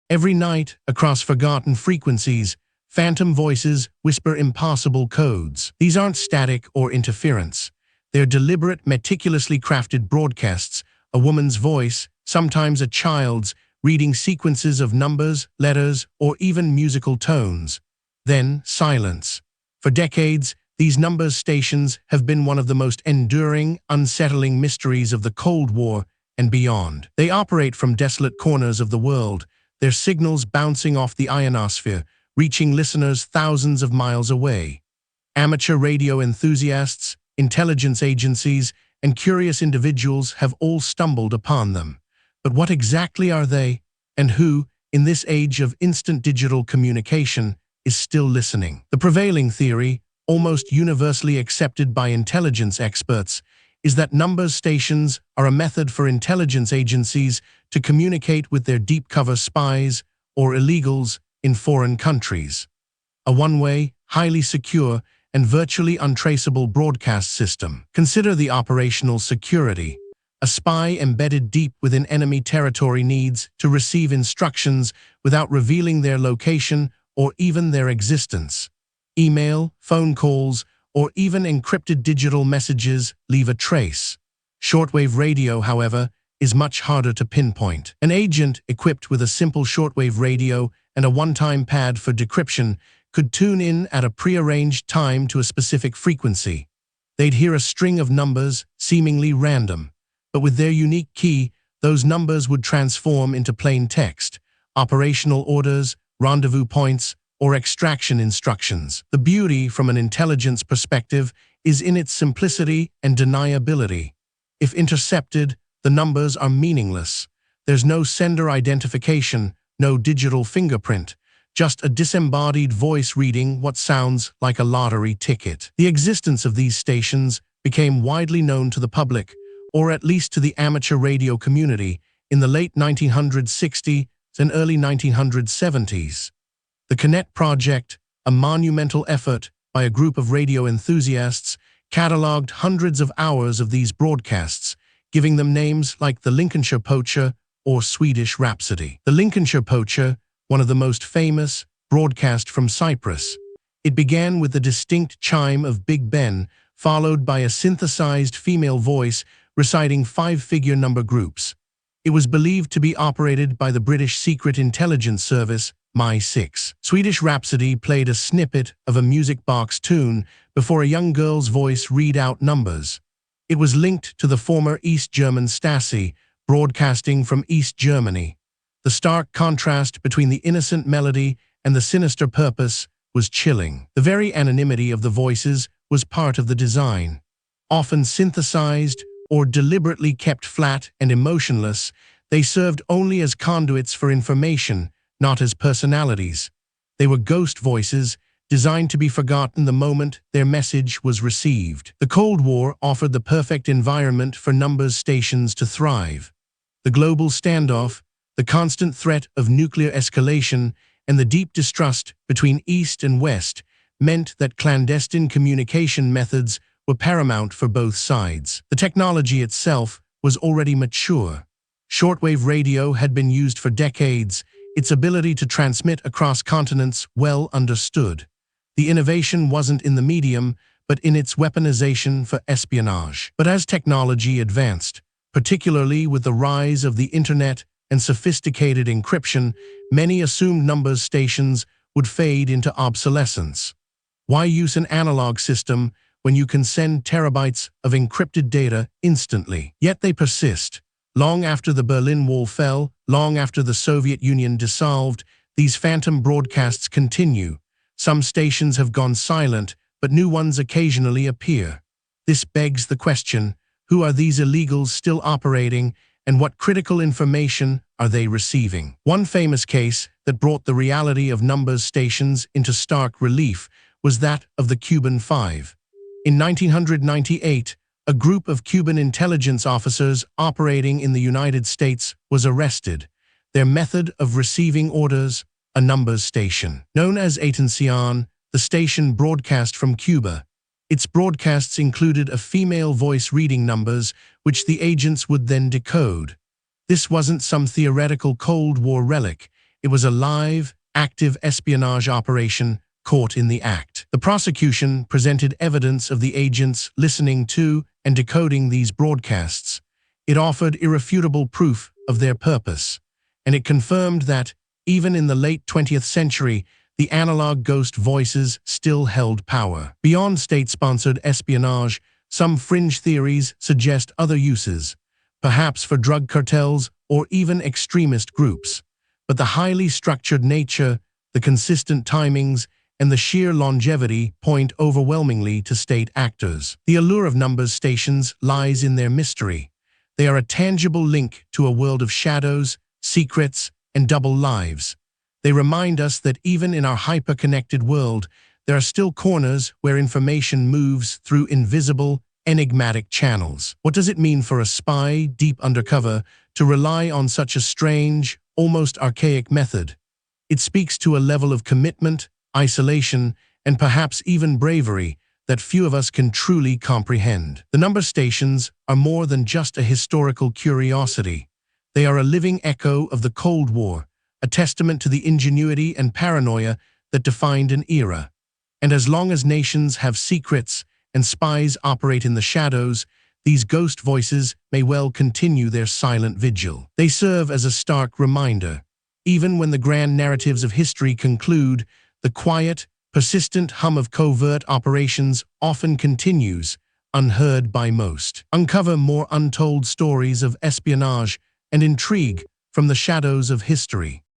Every night, across forgotten frequencies, phantom voices whisper impossible codes. These aren't static or interference. They're deliberate, meticulously crafted broadcasts, a woman's voice, sometimes a child's, reading sequences of numbers, letters, or even musical tones. Then, silence. For decades, these numbers stations have been one of the most enduring, unsettling mysteries of the Cold War and beyond. They operate from desolate corners of the world, their signals bouncing off the ionosphere, reaching listeners thousands of miles away. Amateur radio enthusiasts, intelligence agencies, and curious individuals have all stumbled upon them. But what exactly are they, and who, in this age of instant digital communication, is still listening? The prevailing theory, almost universally accepted by intelligence experts, is that numbers stations are a method for intelligence agencies to communicate with their deep-cover spies or illegals in foreign countries. A one-way, highly secure, and virtually untraceable broadcast system. Consider the operational security. A spy embedded deep within enemy territory needs to receive instructions without revealing their location or even their existence. Email, phone calls, or even encrypted digital messages leave a trace. Shortwave radio, however, is much harder to pinpoint. An agent equipped with a simple shortwave radio and a one-time pad for decryption could tune in at a prearranged time to a specific frequency. They'd hear a string of numbers, seemingly random. But with their unique key, those numbers would transform into plain text, operational orders, rendezvous points, or extraction instructions. The beauty from an intelligence perspective is in its simplicity and deniability. If intercepted, the numbers are meaningless. There's no sender identification, no digital fingerprint, just a disembodied voice reading what sounds like a lottery ticket. The existence of these stations became widely known to the public, or at least to the amateur radio community, in the late 1960s and early 1970s. The Connect Project, a monumental effort by a group of radio enthusiasts, catalogued hundreds of hours of these broadcasts, giving them names like the Lincolnshire Poacher or Swedish Rhapsody. The Lincolnshire Poacher, one of the most famous, broadcast from Cyprus. It began with the distinct chime of Big Ben, followed by a synthesized female voice reciting five-figure number groups. It was believed to be operated by the British Secret Intelligence Service, MI6. Swedish Rhapsody played a snippet of a music box tune before a young girl's voice read out numbers. It was linked to the former East German Stasi, broadcasting from East Germany. The stark contrast between the innocent melody and the sinister purpose was chilling. The very anonymity of the voices was part of the design. Often synthesized or deliberately kept flat and emotionless, they served only as conduits for information, not as personalities. They were ghost voices, designed to be forgotten the moment their message was received. The Cold War offered the perfect environment for numbers stations to thrive. The global standoff, the constant threat of nuclear escalation, and the deep distrust between East and West meant that clandestine communication methods were paramount for both sides. The technology itself was already mature. Shortwave radio had been used for decades, its ability to transmit across continents well understood. The innovation wasn't in the medium, but in its weaponization for espionage. But as technology advanced, particularly with the rise of the internet and sophisticated encryption, many assumed numbers stations would fade into obsolescence. Why use an analog system when you can send terabytes of encrypted data instantly? Yet they persist. Long after the Berlin Wall fell, long after the Soviet Union dissolved, these phantom broadcasts continue. Some stations have gone silent, but new ones occasionally appear. This begs the question, who are these illegals still operating, and what critical information are they receiving? One famous case that brought the reality of numbers stations into stark relief was that of the Cuban Five. In 1998, a group of Cuban intelligence officers operating in the United States was arrested. Their method of receiving orders, a numbers station. Known as Atención, the station broadcast from Cuba. Its broadcasts included a female voice reading numbers, which the agents would then decode. This wasn't some theoretical Cold War relic. It was a live, active espionage operation caught in the act. The prosecution presented evidence of the agents listening to and decoding these broadcasts. It offered irrefutable proof of their purpose, and it confirmed that, even in the late 20th century, the analog ghost voices still held power. Beyond state-sponsored espionage, some fringe theories suggest other uses, perhaps for drug cartels or even extremist groups. But the highly structured nature, the consistent timings, and the sheer longevity point overwhelmingly to state actors. The allure of numbers stations lies in their mystery. They are a tangible link to a world of shadows, secrets, and double lives. They remind us that even in our hyper-connected world, there are still corners where information moves through invisible, enigmatic channels. What does it mean for a spy, deep undercover, to rely on such a strange, almost archaic method? It speaks to a level of commitment, isolation, and perhaps even bravery that few of us can truly comprehend. The number stations are more than just a historical curiosity. They are a living echo of the Cold War, a testament to the ingenuity and paranoia that defined an era. And as long as nations have secrets and spies operate in the shadows, these ghost voices may well continue their silent vigil. They serve as a stark reminder. Even when the grand narratives of history conclude, the quiet, persistent hum of covert operations often continues, unheard by most. Uncover more untold stories of espionage and intrigue from the shadows of history.